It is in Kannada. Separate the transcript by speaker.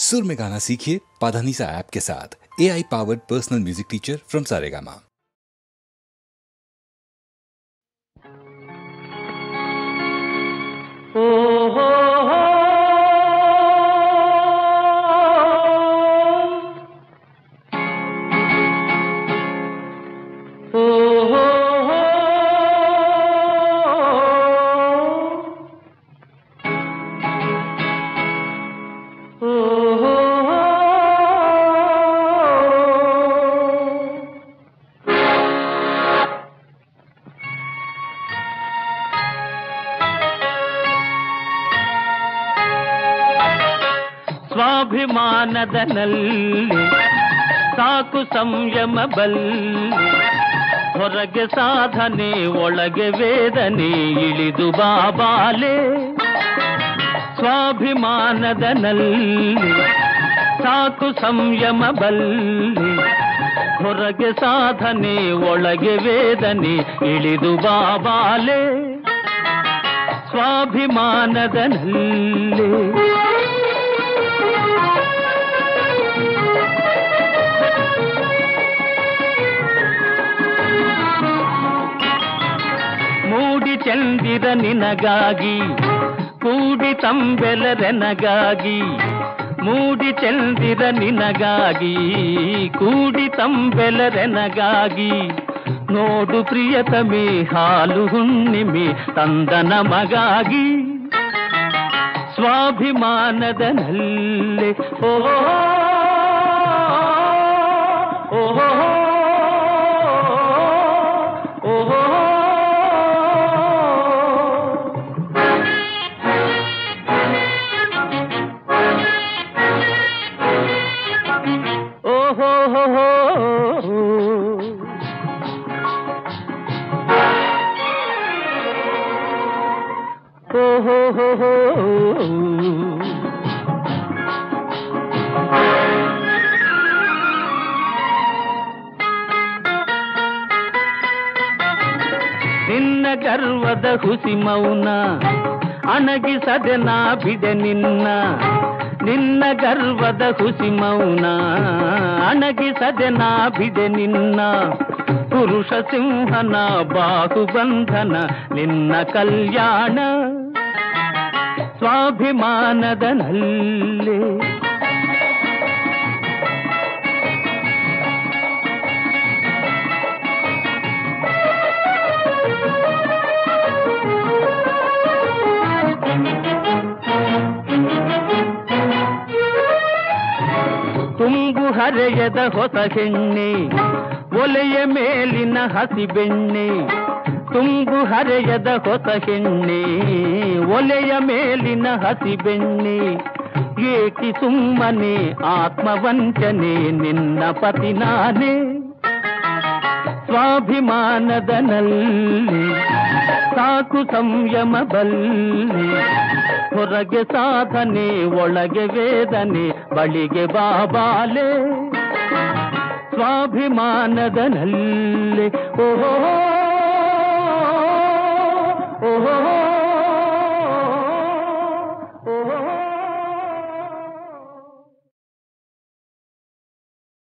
Speaker 1: सुर में गाना सीखिए पाधानीसा ऐप के साथ। AI powered personal music teacher from Saregama.
Speaker 2: ಸ್ವಾಭಿಮಾನದಲ್ಲಿ ಸಾಕು ಸಂಯಮ ಬಲ್ಲಿ ಹೊರಗೆ ಸಾಧನೆ ಒಳಗೆ ವೇದನೆ ಇಳಿದು ಬಾಬಾಲೆ. ಸ್ವಾಭಿಮಾನದಲ್ಲಿ ಸಾಕು ಸಂಯಮ ಬಲ್ಲಿ ಹೊರಗೆ ಸಾಧನೆ ಒಳಗೆ ವೇದನೆ ಇಳಿದು ಬಾಬಾಲೆ. ಸ್ವಾಭಿಮಾನದಲ್ಲಿ ಮೂಡಿ ಚಂದಿರ ನಿನಗಾಗಿ ಕೂಡಿ ತಂಬೆಲರೆನಗಾಗಿ. ಮೂಡಿ ಚಂದಿರ ನಿನಗಾಗಿ ಕೂಡಿ ತಂಬೆಲರೆನಗಾಗಿ. ನೋಡು ಪ್ರಿಯತಮೆ ಹಾಲು ಹುಣ್ಣಿಮೆ ತಂದ ನಮಗಾಗಿ. ಸ್ವಾಭಿಮಾನದಲ್ಲಿ ಓಹೋ ಓಹೋ ಓಹೋ ನಿನ್ನ ಗರ್ವದ ಹುಸಿ ಮೌನ ಅಣಗಿಸದೆ ನಾ ಬಿಡೆ ನಿನ್ನ. ನಿನ್ನ ಗರ್ವದ ಹುಸಿ ಮೌನ ಅಣಗಿಸದೆ ನಾ ಬಿಡೆ ನಿನ್ನ. ಪುರುಷ ಸಿಂಹನ ಬಾಹುಬಂಧನ ನಿನ್ನ ಕಲ್ಯಾಣ. ಸ್ವಾಭಿಮಾನದಲ್ಲಿ ತುಂಬು ಹರೆಯದ ಹೊಸ ಹೆಣ್ಣೆ ಒಲೆಯ ಮೇಲಿನ ಹಸಿ ಬೆಣ್ಣೆ. ತುಂಬು ಹರೆಯದ ಹೊಸ ಹೆಣ್ಣೆ ಒಲೆಯ ಮೇಲಿನ ಹಸಿ ಬೆಣ್ಣೆ. ಏಕಿ ಸುಮ್ಮನೆ ಆತ್ಮವಂಚನೆ ನಿನ್ನ ಪತಿ ನಾನೇ. ಸ್ವಾಭಿಮಾನದಲ್ಲಿ ಸಾಕು ಸಂಯಮ ಬಲ್ಲಿ ಹೊರಗೆ ಸಾಧನೆ ಒಳಗೆ ವೇದನೆ ಬಳಿಗೆ ಬಾಬಾಲೆ. ಸ್ವಾಭಿಮಾನದಲ್ಲಿ ಓಹೋ